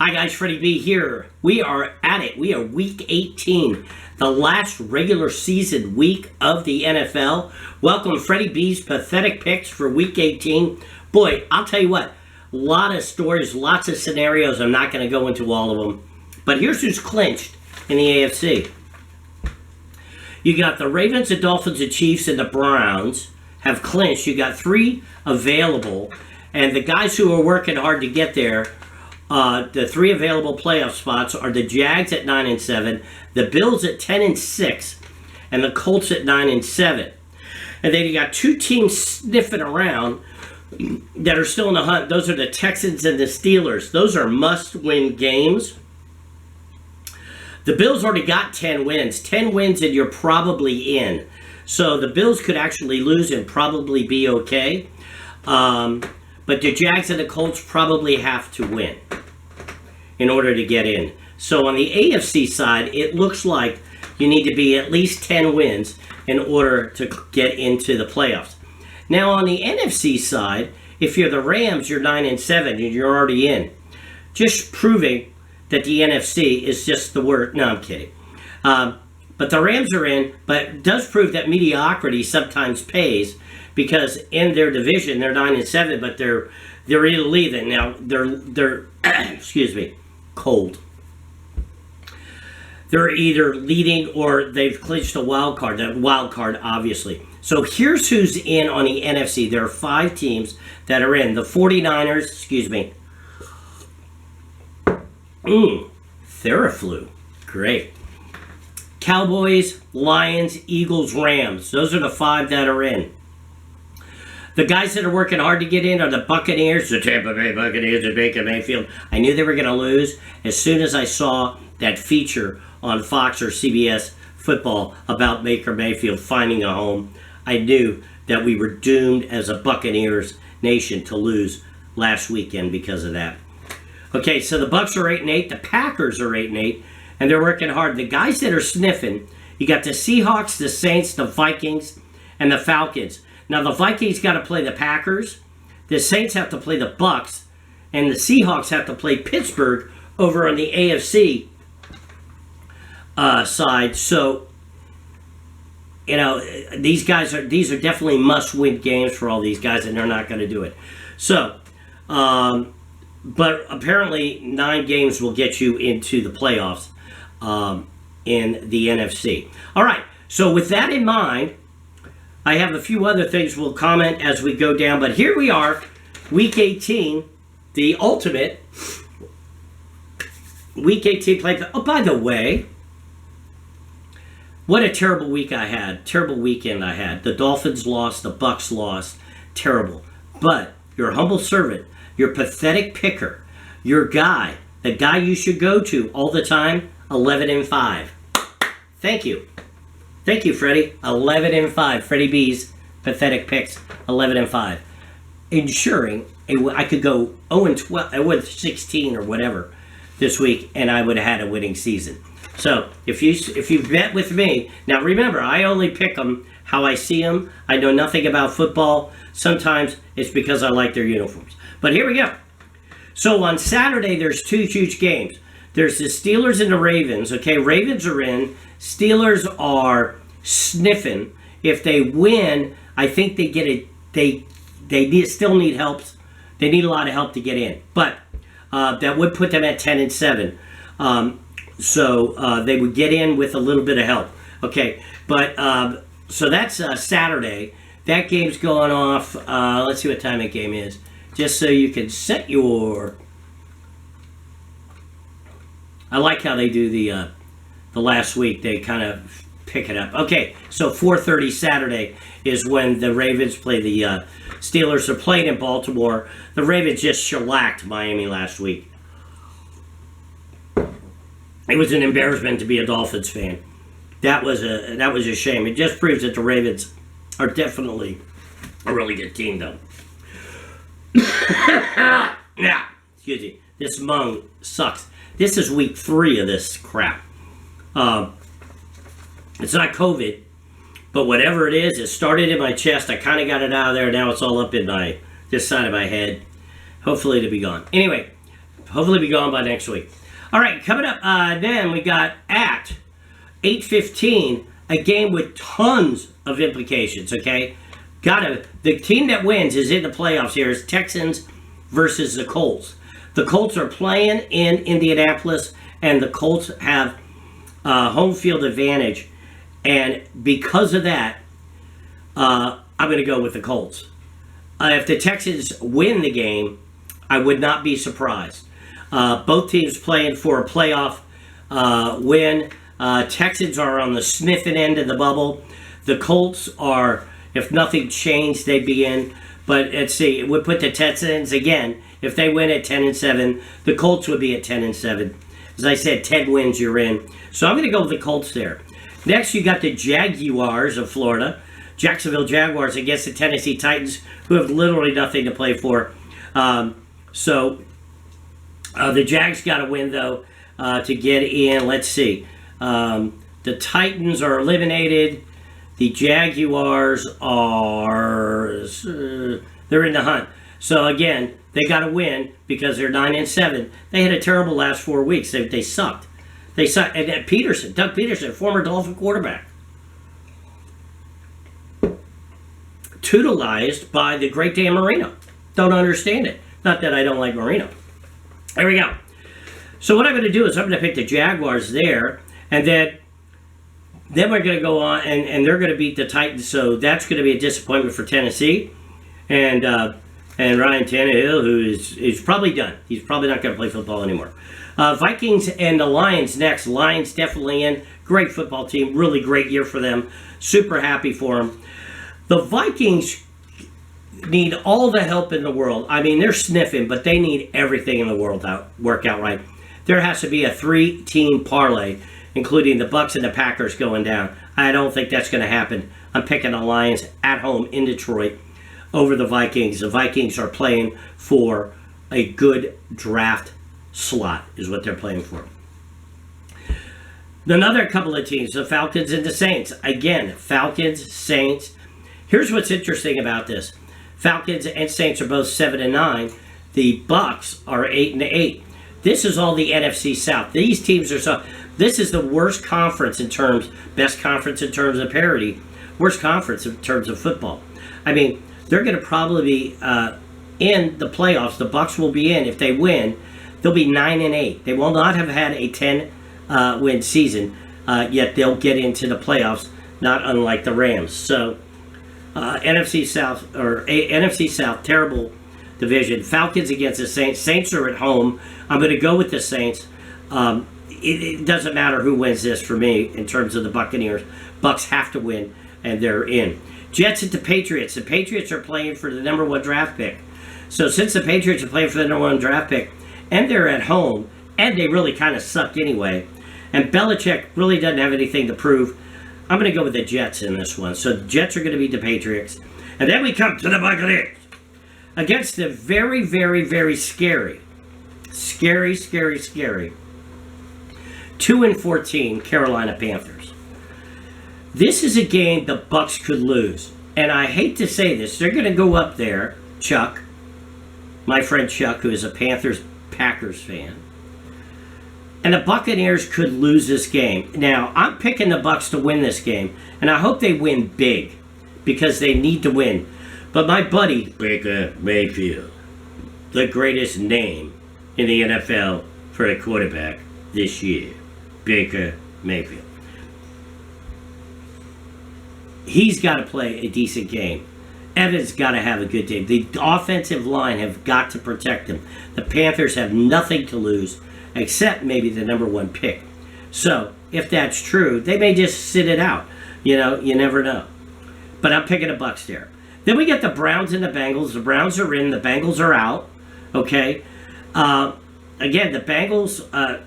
Hi guys, Freddie B here. We are at it. We are week 18, the last regular season week of the NFL. Welcome Freddie B's pathetic picks for week 18. Boy, I'll tell you what, a lot of stories, lots of scenarios. I'm not going to go into all of them. But here's who's clinched in the AFC. You got the Ravens, the Dolphins, the Chiefs, and the Browns have clinched. You got 3 available. And the guys who are working hard to get there, the 3 available playoff spots are the Jags at 9-7, the Bills at 10-6, and the Colts at 9-7. And then you got 2 teams sniffing around that are still in the hunt. Those are the Texans and the Steelers. Those are must-win games. The Bills already got 10 wins. 10 wins and you're probably in. So the Bills could actually lose and probably be okay. But the Jags and the Colts probably have to win in order to get in. So on the AFC side, it looks like you need to be at least 10 wins in order to get into the playoffs. Now on the NFC side, if you're the Rams, you're 9-7 and you're already in. Just proving that the NFC is just the word. No, I'm kidding. But the Rams are in, but it does prove that mediocrity sometimes pays, because in their division they're 9-7, but they're either leaving now. They're excuse me, cold. They're either leading or they've clinched a wild card. That wild card, obviously. So here's who's in on the NFC. There are 5 teams that are in. The 49ers, excuse me. Theraflu, great. Cowboys, Lions, Eagles, Rams. Those are the 5 that are in. The guys that are working hard to get in are the Buccaneers, the Tampa Bay Buccaneers, and Baker Mayfield. I knew they were going to lose as soon as I saw that feature on Fox or CBS football about Baker Mayfield finding a home. I knew that we were doomed as a Buccaneers nation to lose last weekend because of that. Okay, so the Bucs are 8-8, the Packers are 8-8, and they're working hard. The guys that are sniffing, you got the Seahawks, the Saints, the Vikings, and the Falcons. Now, the Vikings got to play the Packers, the Saints have to play the Bucs, and the Seahawks have to play Pittsburgh over on the AFC side. So, you know, these are definitely must-win games for all these guys, and they're not going to do it. So, but apparently 9 games will get you into the playoffs in the NFC. All right, so with that in mind, I have a few other things we'll comment as we go down, but here we are, Week 18, the ultimate Week 18 play. Oh, by the way, what a terrible week I had. Terrible weekend I had. The Dolphins lost, the Bucs lost. Terrible. But your humble servant, your pathetic picker, your guy, the guy you should go to all the time, 11-5. Thank you. Thank you, Freddie. 11-5. Freddie B's pathetic picks, 11-5. Ensuring I could go 0-12, 0-16 or whatever this week, and I would have had a winning season. So if you bet with me, now remember, I only pick them how I see them. I know nothing about football. Sometimes it's because I like their uniforms. But here we go. So on Saturday, there's 2 huge games. There's the Steelers and the Ravens. Okay, Ravens are in. Steelers are sniffing. If they win, I think they get it. They still need help. They need a lot of help to get in. But that would put them at 10-7. So they would get in with a little bit of help. Okay, but so that's Saturday. That game's going off. Let's see what time that game is, just so you can set your. I like how they do the last week. They kind of pick it up. Okay, so 4:30 Saturday is when the Ravens play the Steelers. Are playing in Baltimore. The Ravens just shellacked Miami last week. It was an embarrassment to be a Dolphins fan. That was a shame. It just proves that the Ravens are definitely a really good team, though. Yeah, excuse me. This mung sucks. This is week 3 of this crap. It's not COVID, but whatever it is, it started in my chest. I kind of got it out of there. Now it's all up in this side of my head. Hopefully it'll be gone. Anyway, Hopefully be gone by next week. All right, coming up, then we got at 8:15, a game with tons of implications, okay? The team that wins is in the playoffs here is Texans versus the Colts. The Colts are playing in Indianapolis, and the Colts have home field advantage. And because of that, I'm going to go with the Colts. If the Texans win the game, I would not be surprised. Both teams playing for a playoff win. Texans are on the sniffing end of the bubble. The Colts are, if nothing changed, they'd be in. But let's see, we put the Texans again. If they win at 10-7, the Colts would be at 10-7. As I said, 10 wins, you're in. So I'm going to go with the Colts there. Next, you got the Jaguars of Florida. Jacksonville Jaguars against the Tennessee Titans, who have literally nothing to play for. The Jags got to win, though, to get in. Let's see. The Titans are eliminated. The Jaguars are... they're in the hunt. So, again, they got to win because they're 9-7. They had a terrible last 4 weeks. They sucked. They sucked. And Doug Peterson, former Dolphin quarterback, tutelized by the great Dan Marino. Don't understand it. Not that I don't like Marino. There we go. So what I'm going to do is I'm going to pick the Jaguars there, and then we're going to go on, and they're going to beat the Titans. So that's going to be a disappointment for Tennessee, and Ryan Tannehill, who is probably done. He's probably not going to play football anymore. Vikings and the Lions next. Lions definitely in. Great football team. Really great year for them. Super happy for them. The Vikings need all the help in the world. I mean, they're sniffing, but they need everything in the world to work out right. There has to be a 3-team parlay, including the Bucs and the Packers going down. I don't think that's going to happen. I'm picking the Lions at home in Detroit over the Vikings. The Vikings are playing for a good draft slot, is what they're playing for. Another couple of teams, the Falcons and the Saints. Again, Falcons, Saints. Here's what's interesting about this. Falcons and Saints are both 7-9. The Bucs are 8-8. This is all the NFC South. These teams are so. This is the worst conference best conference in terms of parity, worst conference in terms of football. I mean, they're going to probably be in the playoffs. The Bucs will be in if they win. They'll be 9-8. They will not have had a 10-win season, yet they'll get into the playoffs. Not unlike the Rams. So. NFC South, terrible division. Falcons against the Saints. Saints are at home. I'm going to go with the Saints. It doesn't matter who wins this for me in terms of the Buccaneers. Bucs have to win, and they're in. Jets at the Patriots. The Patriots are playing for the number 1 draft pick. So since the Patriots are playing for the number 1 draft pick, and they're at home, and they really kind of sucked anyway, and Belichick really doesn't have anything to prove, I'm going to go with the Jets in this one. So the Jets are going to beat the Patriots. And then we come to the Buccaneers against the very, very, very scary 2-14 Carolina Panthers. This is a game the Bucs could lose. And I hate to say this. They're going to go up there, Chuck, my friend Chuck, who is a Panthers-Packers fan. And the Buccaneers could lose this game. Now, I'm picking the Bucs to win this game, and I hope they win big because they need to win. But my buddy, Baker Mayfield, the greatest name in the NFL for a quarterback this year, Baker Mayfield. He's got to play a decent game. Evans got to have a good day. The offensive line have got to protect him. The Panthers have nothing to lose, except maybe the number 1 pick. So, if that's true, they may just sit it out. You know, you never know. But I'm picking the Bucs there. Then we get the Browns and the Bengals. The Browns are in, the Bengals are out. Okay? Again, the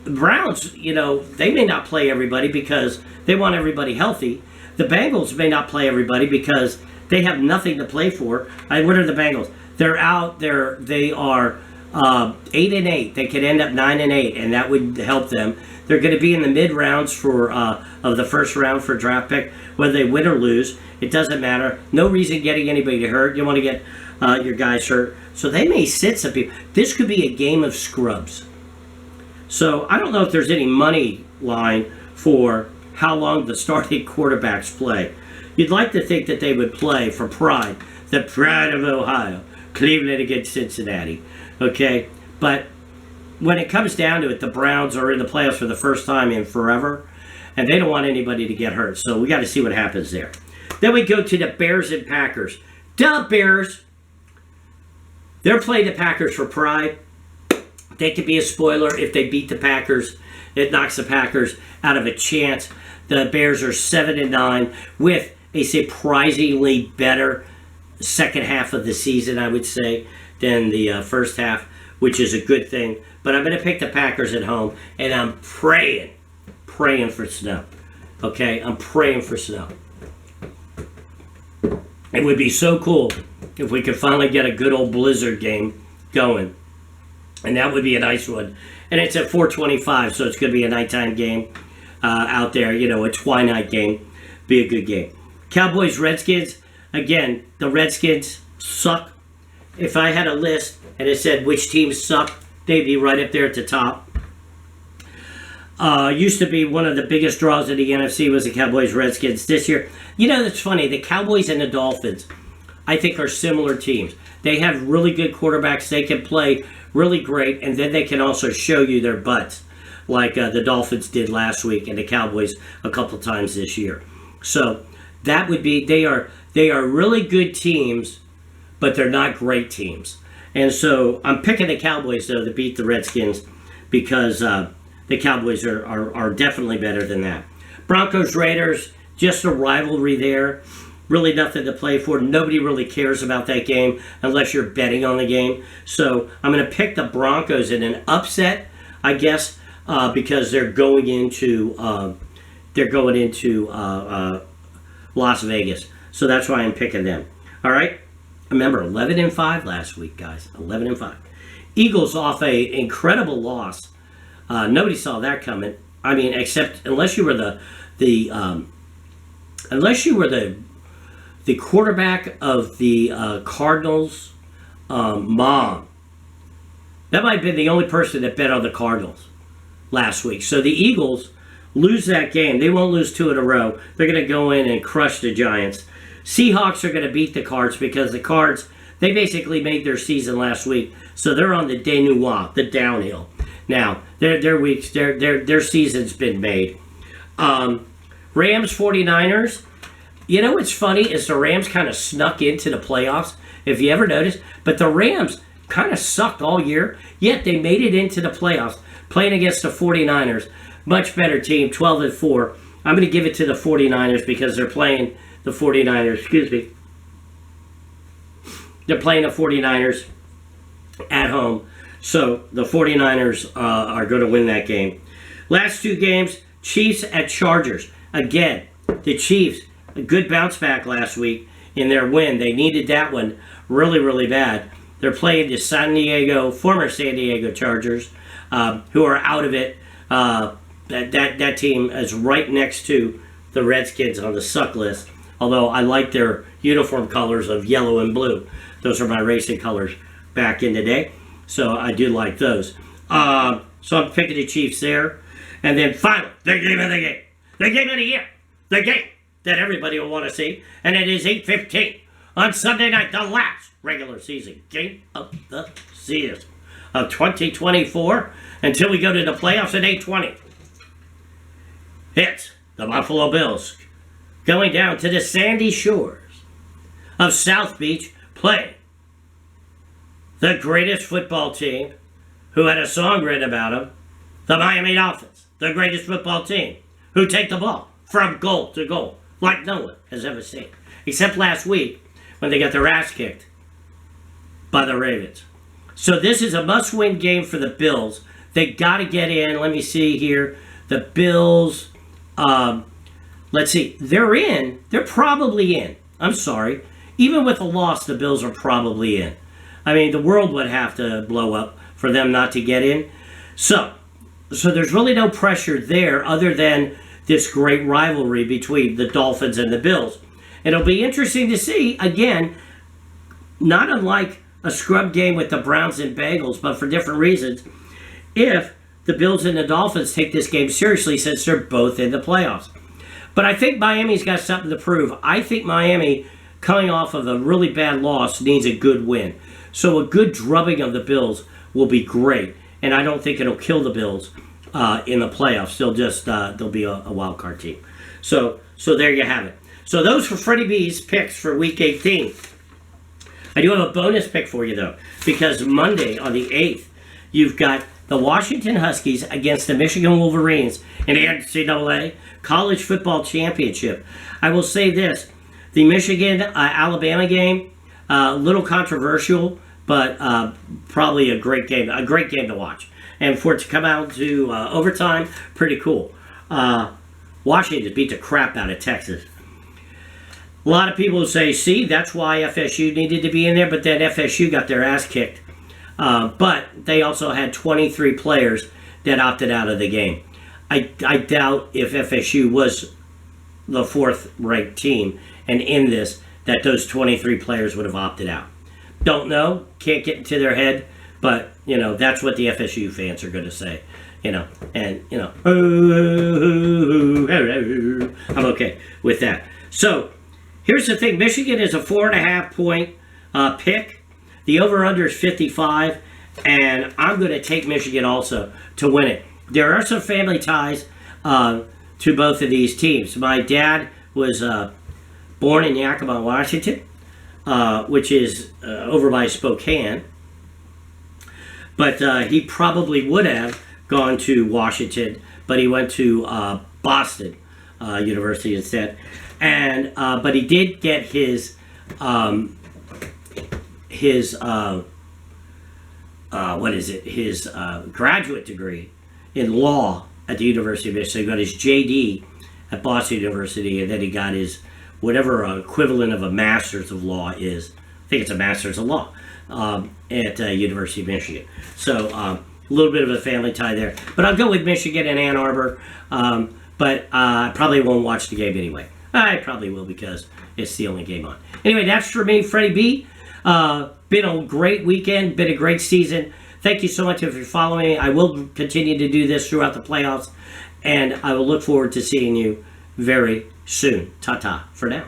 Browns, you know, they may not play everybody because they want everybody healthy. The Bengals may not play everybody because they have nothing to play for. What are the Bengals? They're out. They are 8-8. They could end up 9-8, and that would help them. They're going to be in the mid rounds of the first round for draft pick. Whether they win or lose, it doesn't matter. No reason getting anybody hurt. You want to get your guys hurt. So they may sit some people. This could be a game of scrubs. So I don't know if there's any money line for how long the starting quarterbacks play. You'd like to think that they would play for pride, the pride of Ohio, Cleveland against Cincinnati. Okay? But when it comes down to it, the Browns are in the playoffs for the first time in forever, and they don't want anybody to get hurt. So we got to see what happens there. Then we go to the Bears and Packers. The Bears, they're playing the Packers for pride. They could be a spoiler if they beat the Packers. It knocks the Packers out of a chance. The Bears are 7-9 with a surprisingly better second half of the season, I would say, than the first half, which is a good thing. But I'm going to pick the Packers at home, and I'm praying for snow. Okay? I'm praying for snow. It would be so cool if we could finally get a good old blizzard game going. And that would be a nice one. And it's at 4:25, so it's going to be a nighttime game out there. You know, a twilight game. Be a good game. Cowboys, Redskins. Again, the Redskins suck. If I had a list and it said which teams suck, they'd be right up there at the top. Used to be one of the biggest draws in the NFC was the Cowboys, Redskins. This year, you know, it's funny. The Cowboys and the Dolphins, I think, are similar teams. They have really good quarterbacks. They can play really great, and then they can also show you their butts, like the Dolphins did last week and the Cowboys a couple times this year. So that would be, they are really good teams, but they're not great teams. And so I'm picking the Cowboys, though, to beat the Redskins because the Cowboys are definitely better than that. Broncos, Raiders, just a rivalry there. Really nothing to play for. Nobody really cares about that game unless you're betting on the game. So I'm going to pick the Broncos in an upset, I guess, because they're going into Las Vegas. So that's why I'm picking them. All right. Remember, 11-5 last week, guys. 11-5. Eagles off a incredible loss. Nobody saw that coming. I mean, except unless you were the quarterback of the Cardinals' mom. That might have been the only person that bet on the Cardinals last week. So the Eagles lose that game. They won't lose 2 in a row. They're going to go in and crush the Giants. Seahawks are going to beat the Cards because the Cards, they basically made their season last week. So they're on the denouement, the downhill. Now, their season's been made. Rams, 49ers. You know what's funny is the Rams kind of snuck into the playoffs, if you ever noticed. But the Rams kind of sucked all year, yet they made it into the playoffs, playing against the 49ers. Much better team, 12-4. I'm going to give it to the 49ers because they're playing the 49ers. Excuse me. They're playing the 49ers at home. So the 49ers are going to win that game. Last 2 games, Chiefs at Chargers. Again, the Chiefs, a good bounce back last week in their win. They needed that one really, really bad. They're playing the former San Diego Chargers, who are out of it. That team is right next to the Redskins on the suck list. Although I like their uniform colors of yellow and blue. Those are my racing colors back in the day. So I do like those. So I'm picking the Chiefs there. And then finally, the game of the game. The game of the year. The game that everybody will want to see. And it is 8:15 on Sunday night. The last regular season game of the season of 2024. Until we go to the playoffs at 8:20. It's the Buffalo Bills going down to the sandy shores of South Beach playing the greatest football team who had a song written about them, the Miami Dolphins, the greatest football team who take the ball from goal to goal like no one has ever seen. Except last week when they got their ass kicked by the Ravens. So this is a must-win game for the Bills. They got to get in. Let me see here. The Bills, let's see. They're in. They're probably in. I'm sorry. Even with a loss, the Bills are probably in. I mean, the world would have to blow up for them not to get in. So there's really no pressure there other than this great rivalry between the Dolphins and the Bills. It'll be interesting to see, again, not unlike a scrub game with the Browns and Bengals, but for different reasons, if the Bills and the Dolphins take this game seriously since they're both in the playoffs. But I think Miami's got something to prove. I think Miami, coming off of a really bad loss, needs a good win. So a good drubbing of the Bills will be great. And I don't think it'll kill the Bills in the playoffs. They'll be a wild card team. So there you have it. So those were Freddie B's picks for Week 18. I do have a bonus pick for you, though, because Monday on the 8th, you've got the Washington Huskies against the Michigan Wolverines in the NCAA College Football Championship. I will say this, the Michigan-Alabama game, a little controversial, but probably a great game to watch. And for it to come out to overtime, pretty cool. Washington beat the crap out of Texas. A lot of people say, see, that's why FSU needed to be in there, but then FSU got their ass kicked. But they also had 23 players that opted out of the game. I doubt if FSU was the fourth-ranked team and in this, that those 23 players would have opted out. Don't know, can't get into their head, but, that's what the FSU fans are going to say. I'm okay with that. So, here's the thing. Michigan is a 4.5 point pick. The over-under is 55, and I'm going to take Michigan also to win it. There are some family ties to both of these teams. My dad was born in Yakima, Washington, which is over by Spokane. But he probably would have gone to Washington, but he went to Boston University instead. And but he did get his graduate degree in law at the University of Michigan. He got his JD at Boston University, and then he got his whatever equivalent of a master's of law is. I think it's a master's of law at University of Michigan. So a little bit of a family tie there. But I'll go with Michigan and Ann Arbor, but I probably won't watch the game anyway. I probably will because it's the only game on. Anyway, that's for me, Freddie B. Been a great weekend, been a great season. Thank you so much if you're following me. I will continue to do this throughout the playoffs, and I will look forward to seeing you very soon. Ta-ta for now.